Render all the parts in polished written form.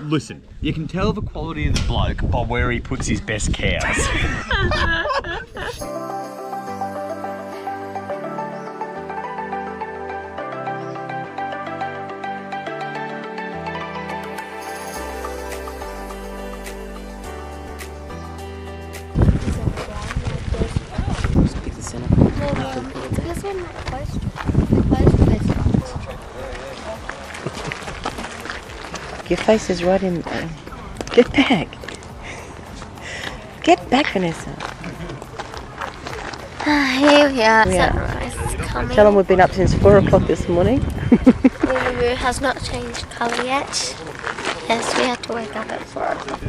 Listen, you can tell the quality of the bloke by where he puts his best cows. 'Cause your face is right in. Get back. Get back, Vanessa. Here we are. Sunrise is coming. Tell them we've been up since 4 o'clock this morning. Wiru has not changed colour yet. Yes, we had to wake up at 4 o'clock.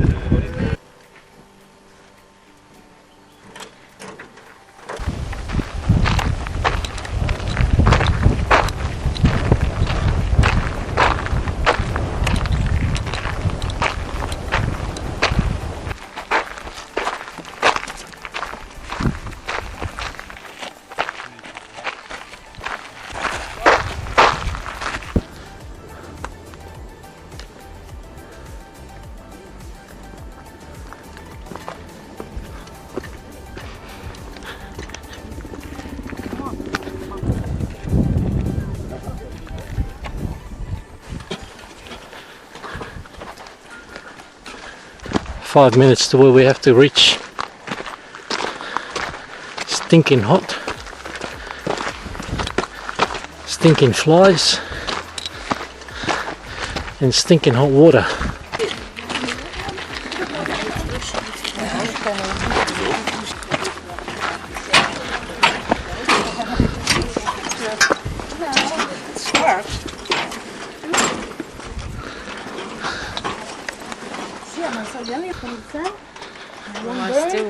5 minutes to where we have to reach. Stinking hot. Stinking flies. And stinking hot water.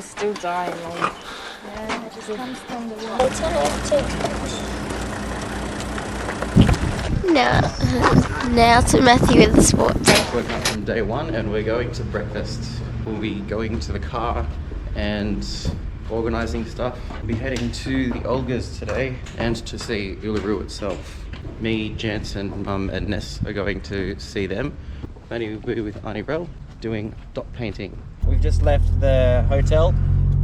Still dying. Yeah, it just comes from the water. Now to Matthew with the sports. Woke up from day one and we're going to breakfast. We'll be going to the car and organising stuff. We'll be heading to the Olgas today and to see Uluru itself. Me, Janszen, Mum and Ness are going to see them. Maddie will be with Auntie Rel doing dot painting. We've just left the hotel.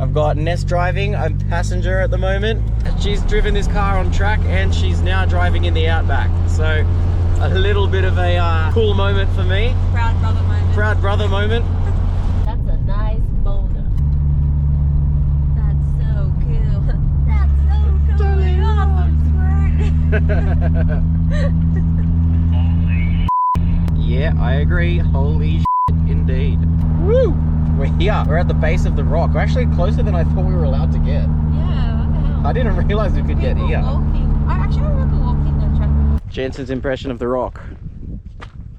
I've got Ness driving, I'm passenger at the moment. She's driven this car on track and she's now driving in the Outback. So a little bit of a cool moment for me. Proud brother moment. Proud brother moment. That's a nice boulder. That's so cool. That's so cool. Yeah, I agree. Holy shit, indeed. Woo! We're here. We're at the base of the rock. We're actually closer than I thought we were allowed to get. Yeah, what the hell? I didn't realise we could get here. Walking. I actually remember walking the track. Janszen's impression of the rock.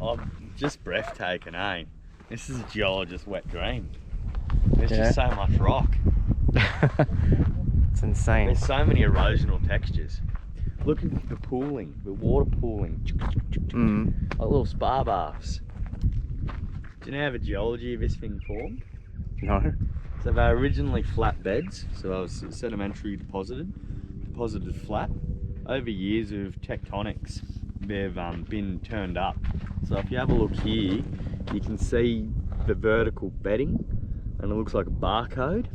I'm just breathtaking, eh? This is a geologist's wet dream. There's just so much rock. It's insane. There's so many erosional textures. Look at the pooling, the water pooling. Like little spa baths. Do you know how the geology of this thing formed? No. So they were originally flat beds, so it was sedimentary deposited flat. Over years of tectonics, they've been turned up. So if you have a look here, you can see the vertical bedding, and it looks like a barcode.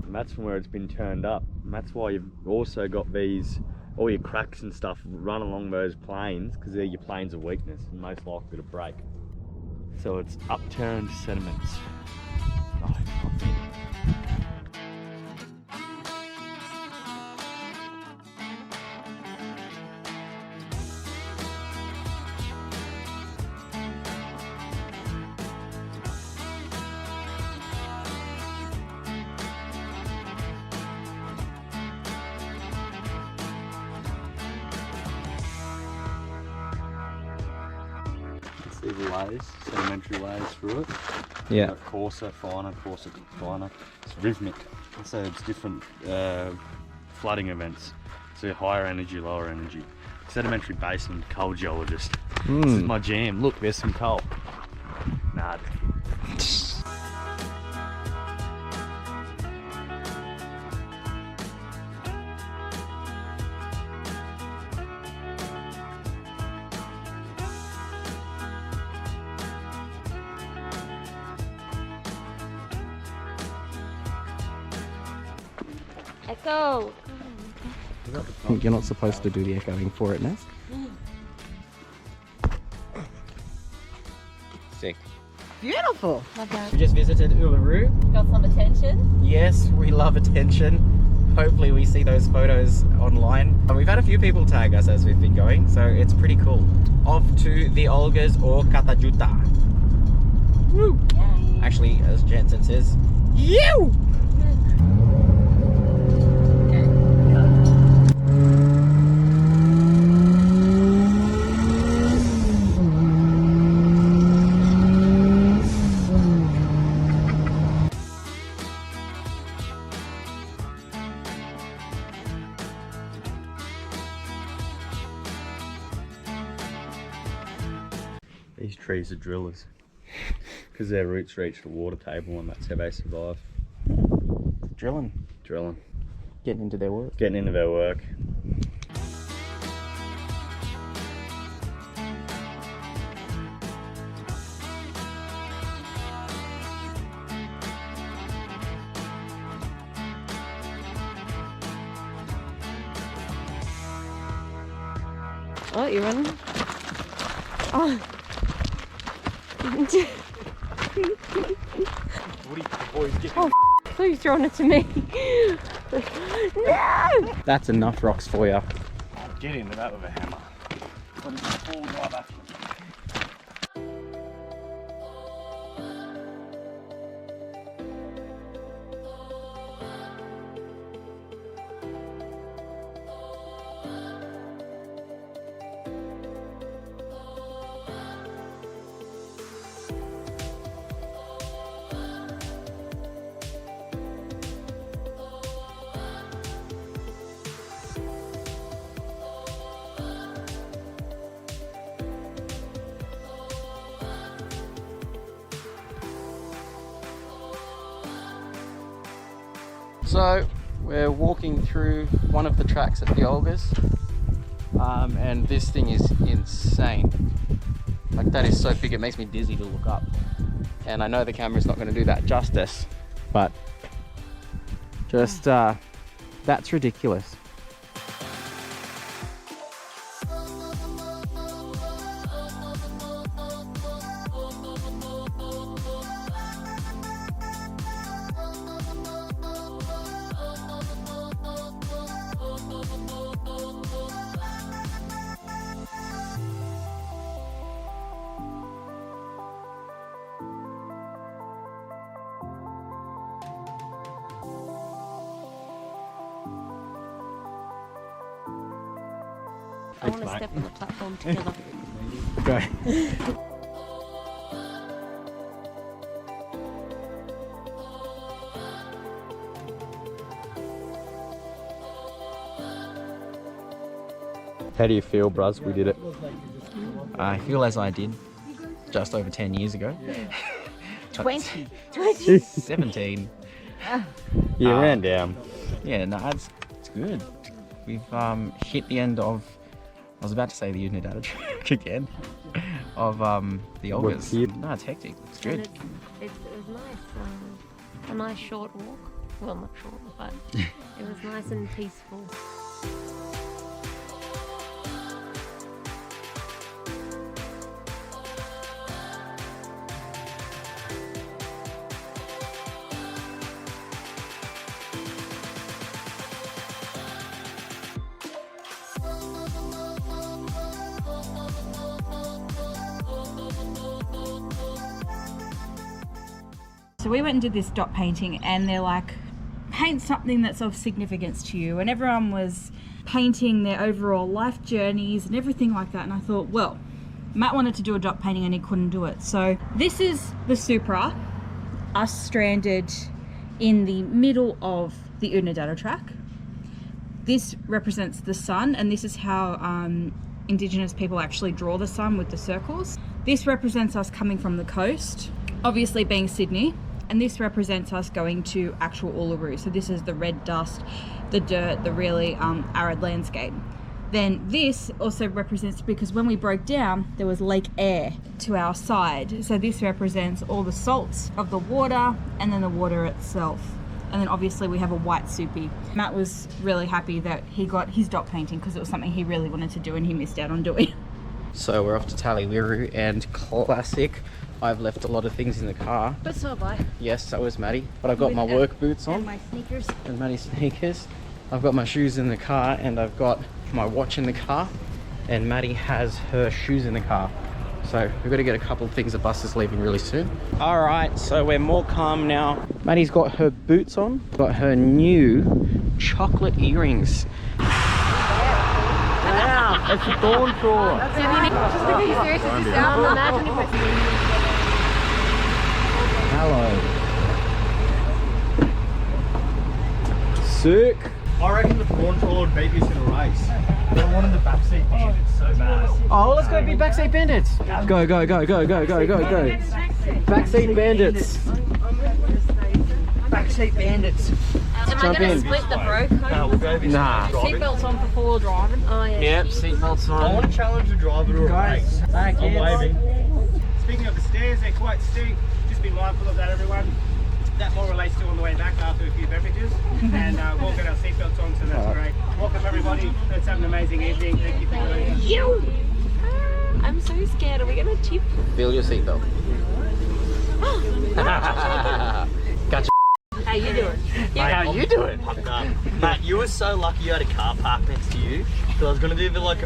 And that's from where it's been turned up. And that's why you've also got these, all your cracks and stuff run along those planes, because they're your planes of weakness and most likely to break. So it's upturned sediments. Oh, see the layers, sedimentary layers through it. Yeah. Coarser, finer, coarser, finer. It's rhythmic. So it's different flooding events. So higher energy, lower energy. Sedimentary basin, coal geologist. This is my jam. Look, there's some coal. Nah. Echo. You're not supposed to do the echoing for it, Ness. Sick. Beautiful. We just visited Uluru. Got some attention. Yes, we love attention. Hopefully we see those photos online. And we've had a few people tag us as we've been going, so it's pretty cool. Off to the Olgas or Kata Tjuta. Woo! Yay. Actually, as Janszen says, you! These trees are drillers because their roots reach the water table and that's how they survive. Drilling. Drilling. Getting into their work. Getting into their work. Oh, you're running? Oh. Oh, please throwing it to me. No! That's enough rocks for you. Get into that with a hammer. But it's full rubber. So we're walking through one of the tracks at the Olgas, and this thing is insane. Like, that is so big it makes me dizzy to look up, and I know the camera's not going to do that justice, but just that's ridiculous. I want to step on the platform together. Okay. How do you feel, bruz? We did it. I feel as I did just over 10 years ago. 20. 17. You ran down. Yeah, no, it's good. We've hit the end of, I was about to say the Oodnadatta Track again, of the Olgas. No, it's hectic. It's good. It was nice. A nice short walk. Well, not short, but it was nice and peaceful. So we went and did this dot painting, and they're like, paint something that's of significance to you, and everyone was painting their overall life journeys and everything like that. And I thought, well, Matt wanted to do a dot painting and he couldn't do it, so this is the Supra, us stranded in the middle of the Oodnadatta Track. This represents the sun, and this is how Indigenous people actually draw the sun with the circles. This represents us coming from the coast, obviously being Sydney, and this represents us going to actual Uluru. So this is the red dust, the dirt, the really arid landscape. Then this also represents, because when we broke down, there was Lake Air to our side. So this represents all the salts of the water and then the water itself. And then obviously we have a white Soupy. Matt was really happy that he got his dot painting because it was something he really wanted to do and he missed out on doing. So we're off to Tali, Wiru, and classic. I've left a lot of things in the car. But so have I. Yes, so has Maddie. But I've got my work boots on. And my sneakers. And Maddie's sneakers. I've got my shoes in the car, and I've got my watch in the car. And Maddie has her shoes in the car. So we've got to get a couple of things. The bus is leaving really soon. All right, so we're more calm now. Maddie's got her boots on, got her new chocolate earrings. Wow, it's a thorn crawl. Just look at you serious as you sound. Imagine if it's Hello. Sick. I reckon the prawn trawler would beat this in a race. I wanted the backseat bandits so bad. Oh, let's go be backseat bandits. Go, go, go, go, go, go, go, go. Backseat bandits. Backseat bandits. Am I Jump going to in. split the bro code? We'll go be Nah. Seatbelts on before driving. Oh, yeah. Yep, seatbelts I want on. to challenge the driver to a race. I'm waving. Speaking of the stairs, they're quite steep. Just be mindful of that, everyone. That more relates to on the way back after a few beverages. And we'll get our seatbelts on, so that's great. Welcome everybody. Let's have an amazing evening. Thank you for joining us. I'm so scared. Are we going to tip? Feel your seatbelt. Gotcha. How you doing? How you doing? Matt, you were so lucky you had a car parked next to you. Because I was going to do the like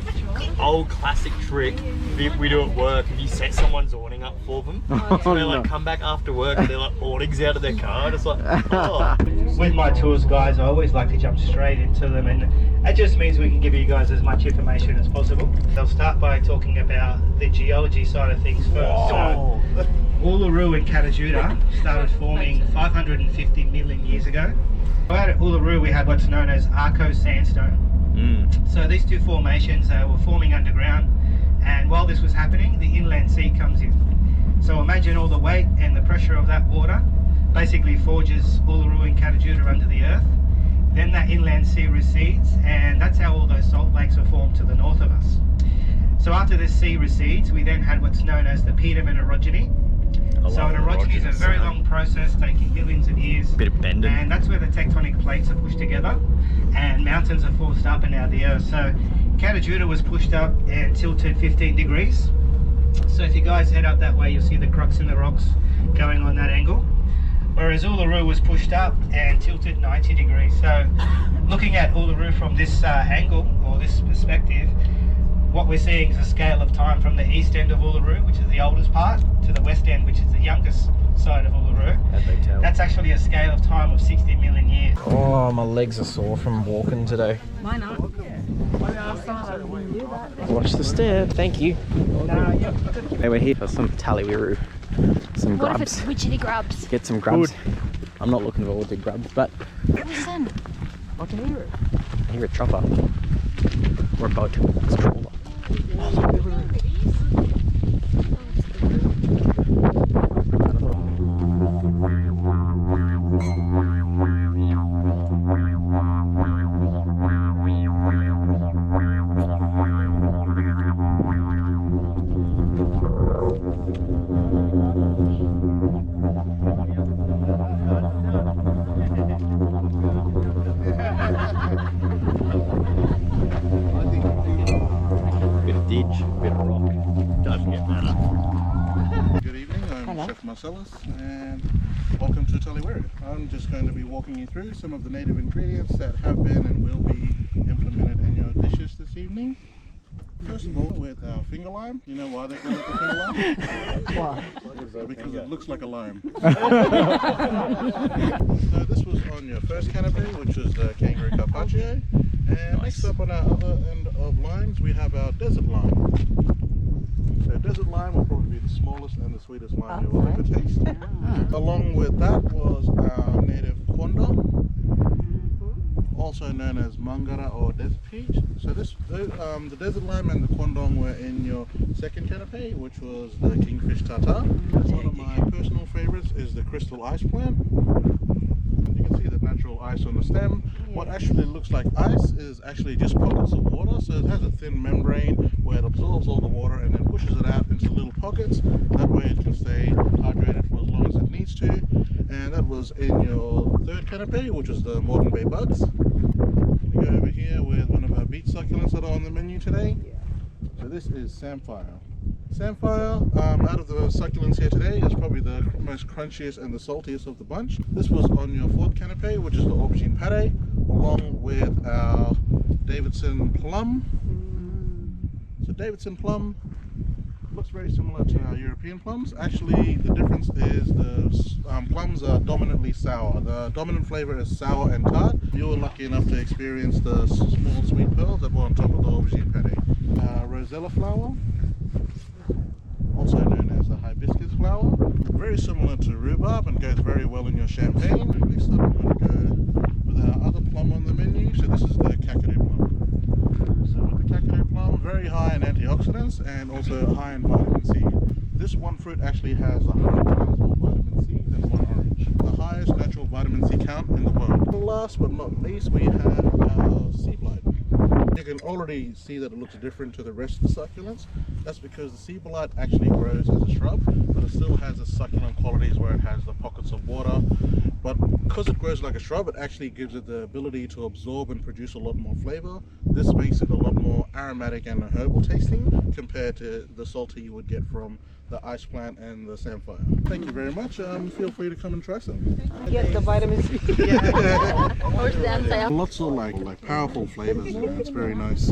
old classic trick we do at work. If you set someone's awning up for them, so they like come back after work and they're like awnings out of their car. And it's like, oh. With my tours, guys, I always like to jump straight into them, and that just means we can give you guys as much information as possible. I'll start by talking about the geology side of things first. So, Uluru and Kata Tjuta started forming 550 million years ago. Out at Uluru we had what's known as Arco sandstone. So these two formations were forming underground, and while this was happening, the inland sea comes in. So imagine all the weight and the pressure of that water basically forges Uluru and Kata Tjuta under the earth. Then that inland sea recedes, and that's how all those salt lakes are formed to the north of us. So after this sea recedes, we then had what's known as the Pedum and orogeny. So an orogeny is a very long process taking millions of years. Bit of bending. And that's where the tectonic plates are pushed together and mountains are forced up and out of the earth. So Kata Tjuta was pushed up and tilted 15 degrees. So if you guys head up that way, you'll see the crux in the rocks going on that angle. Whereas Uluru was pushed up and tilted 90 degrees. So looking at Uluru from this angle or this perspective, what we're seeing is a scale of time from the east end of Uluru, which is the oldest part, to the west end, which is the youngest side of Uluru. That's actually a scale of time of 60 million years. Oh, my legs are sore from walking today. Why not? Watch the step. Thank you. Hey, we're here for some Tali, Wiru. Some What if grubs. it's witchetty grubs? Get some grubs. I'm not looking forward to grubs, but Listen. I can hear it. I hear a chopper. Or a boat. It's a trawler. Bit of ditch, bit of rock. Doesn't get better. Good evening, I'm Chef Marcellus and welcome to Tali, Wiru. I'm just going to be walking you through some of the native ingredients that have been and will be implemented in your dishes this evening. First of all, with our finger lime. You know why they call it the finger lime? Why? Because it looks like a lime. So this was on your first canapé, which was the kangaroo carpaccio. And next up on our other end of limes, we have our desert lime. So desert lime will probably be the smallest and the sweetest lime you will ever taste. Along with that was our native quandong, also known as mangara or desert peach. So the desert lime and the quandong were in your second canapé, which was the kingfish tartare. One of my personal favorites is the crystal ice plant. You can see the natural ice on the stem. What actually looks like ice is actually just pockets of water. So it has a thin membrane where it absorbs all the water and then pushes it out into little pockets. That way it can stay hydrated for as long as it needs to. And that was was in your third canopy, which was the Moreton Bay bugs. We go over here with one of our beach succulents that are on the menu today. So this is Samphire. Samphire, out of the succulents here today, is probably the most crunchiest and the saltiest of the bunch. This was on your fourth canopy, which is the aubergine pate, along with our Davidson plum. So Davidson plum looks very similar to our European plums. Actually, the difference is the plums are dominantly sour. The dominant flavor is sour and tart. You were lucky enough to experience the small sweet pearls that were on top of the aubergine pate. Rosella flower, also known as the hibiscus flower, very similar to rhubarb and goes very well in your champagne. Next up, I'm going to go with our other plum on the menu. So this is the Kakadu plum. So with the Kakadu plum, very high in antioxidants and also high in vitamin C. This one fruit actually has 100 times more vitamin C than one orange. The highest natural vitamin C count in the world. Last but not least, we have our sea blight. You can already see that it looks different to the rest of the succulents. That's because the sea blight actually grows as a shrub, but it still has the succulent qualities where it has the pockets of water. But because it grows like a shrub, it actually gives it the ability to absorb and produce a lot more flavor. This makes it a lot more aromatic and herbal tasting compared to the salty you would get from the ice plant and the samphire. Thank you very much. Feel free to come and try some. Get the vitamin C. Lots of like powerful flavors. You know, it's very nice.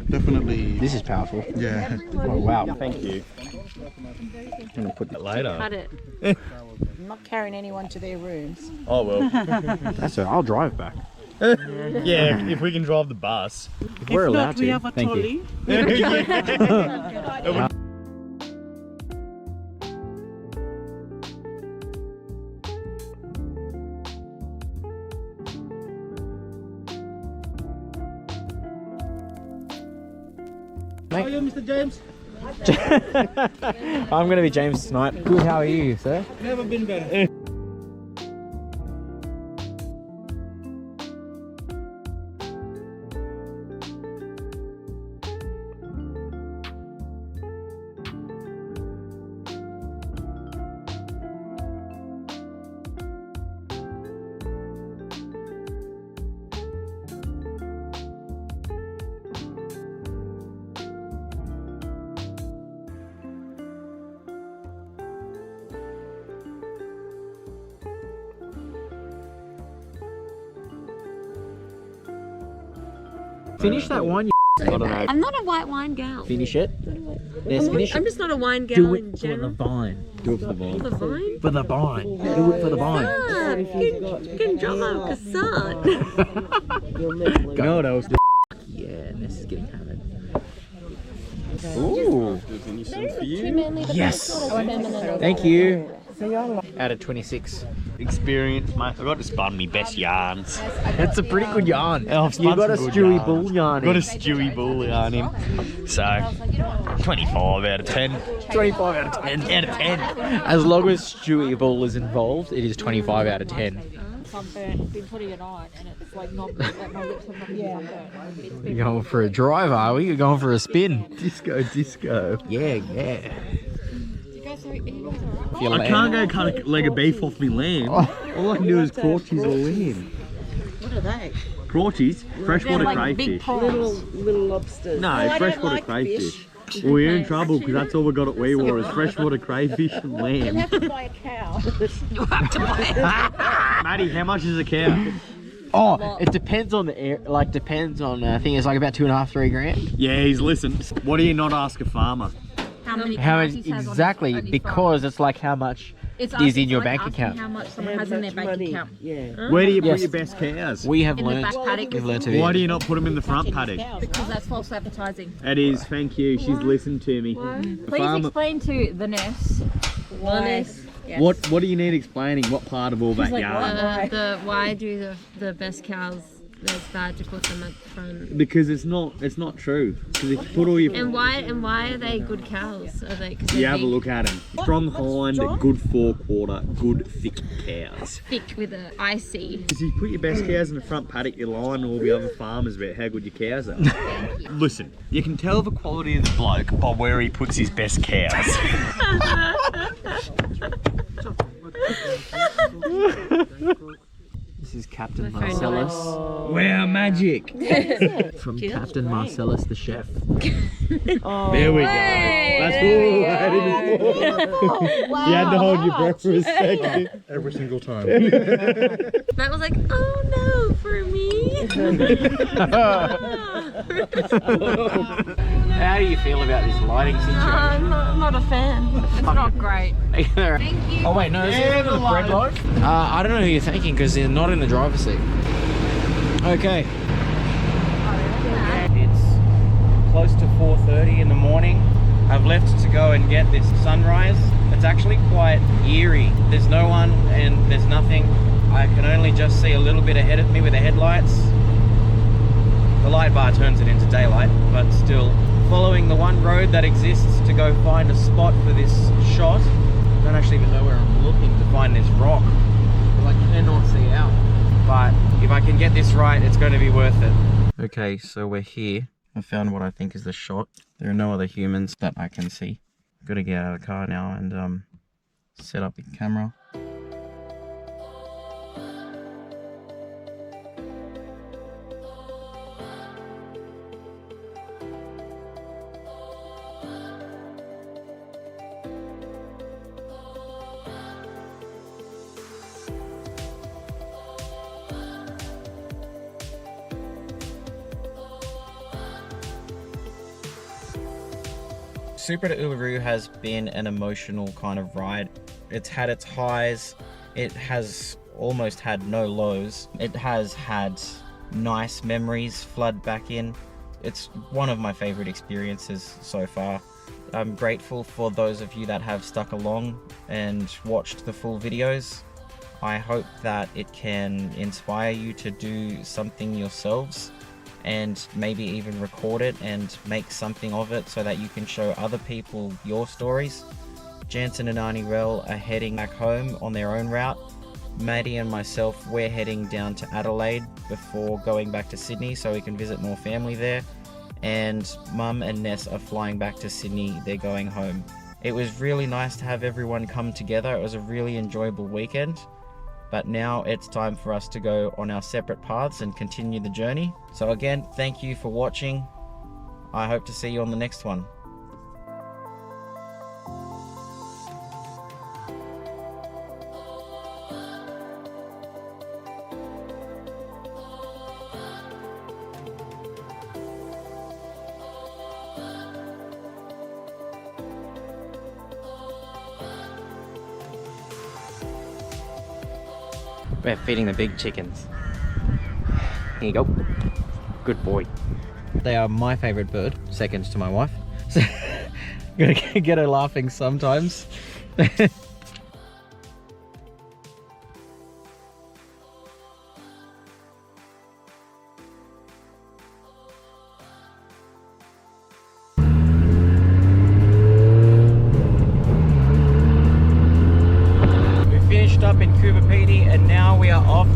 Definitely. This is powerful. Yeah. Oh, wow. Thank you. I'm gonna put that Later. Cut it. I'm not carrying anyone to their rooms. Oh well. That's it. I'll drive back. Yeah, if we can drive the bus. If we're allowed to. Thank you. How are you, Mr. James? I'm going to be James tonight. Good, how are you, sir? Never been better. Finish that wine, you I don't know. I'm not a white wine gal. Finish it. Yes, finish I'm it. just not a wine gal Do in it for the general. vine. Do it for the vine. For the vine? For the vine. Do it for the vine. Can drama cassette. No, that was yeah, Ness is getting hammered. Ooh. Finish some for you. Yes! Thank you. Out of 26. Experience, mate. I got to spun me best yarns. That's a pretty good yarn. I've You spun got a some good Stewie yarns. Bull yarn. Got a Stewie Bull yarn in. So, 25 out of 10. 25 out of 10. Out of 10. As long as Stewie Bull is involved, it is 25 out of 10. Sunburnt. Been putting it on, and it's like not like my lips have not been sunburnt. You're going for a drive, are we? You're going for a spin. Disco. Yeah, yeah. I can't go cut a leg of beef off me lamb. All I can do is crawchies or lamb. What are they? Crawchies? Freshwater crayfish. Little lobsters. No, freshwater crayfish. Well, we're in trouble because that's all we got at Wiru is freshwater crayfish and lamb. have to buy a cow. Maddie, how much is a cow? Oh, it depends on the air. Like, depends on. I think it's like about 2.5, 3 grand. Yeah, he's listened. What do you not ask a farmer? How many How cows much he has on his- exactly? on his Because farm. it's like how much It's is in your like bank asking account. How much someone has in their bank account. Yeah. Where do you Yes. put your best cows? We have In the learnt. back paddock. We've learnt to Why do you not put them in the front paddock? Because that's false advertising. It is, thank you. She's listened to me. The Please farmer- explain to the Ness why. Yes. What do you need explaining? What part of all that yarn? Why do the best cows? It's bad to put them at the front. Because it's not true. Because if you put all your And why are they good cows? Are they? 'Cause you they're have a big, look at them. Strong hind, good forequarter, good thick cows. thick with a icy. Because you put your best cows in the front paddock, you're lying to all the other farmers about how good your cows are. Listen, you can tell the quality of the bloke by where he puts his best cows. Captain My phone Marcellus. Wow, magic. From Captain Marcellus the chef. There we go. That's all I waited for. You had to hold your breath for a second. Every single time. Matt was like, oh no, for me. How do you feel about this lighting situation? I'm not a fan. It's not great. Thank you. Oh wait, no, is it the bread loaf? I don't know who you're thanking because they're not in the driver's seat. Okay. It's close to 4:30 in the morning. I've left to go and get this sunrise. It's actually quite eerie. There's no one and there's nothing. I can only just see a little bit ahead of me with the headlights. The light bar turns it into daylight, but still following the one road that exists to go find a spot for this shot. I don't actually even know where I'm looking to find this rock, because I cannot see out. But if I can get this right, it's going to be worth it. Okay, so we're here. I found what I think is the shot. There are no other humans that I can see. I've got to get out of the car now and set up the camera. Supra to Uluru has been an emotional kind of ride. It's had its highs, it has almost had no lows. It has had nice memories flood back in. It's one of my favorite experiences so far. I'm grateful for those of you that have stuck along and watched the full videos. I hope that it can inspire you to do something yourselves, and maybe even record it and make something of it so that you can show other people your stories. Janszen and Auntie Rel are heading back home on their own route. Maddie and myself, we're heading down to Adelaide before going back to Sydney so we can visit more family there. And Mum and Ness are flying back to Sydney, they're going home. It was really nice to have everyone come together. It was a really enjoyable weekend. But now it's time for us to go on our separate paths and continue the journey. So again, thank you for watching. I hope to see you on the next one. We're feeding the big chickens. Here you go. Good boy. They are my favorite bird, second to my wife. So gotta get her laughing sometimes. Up in Cooper Pedy, and now we are off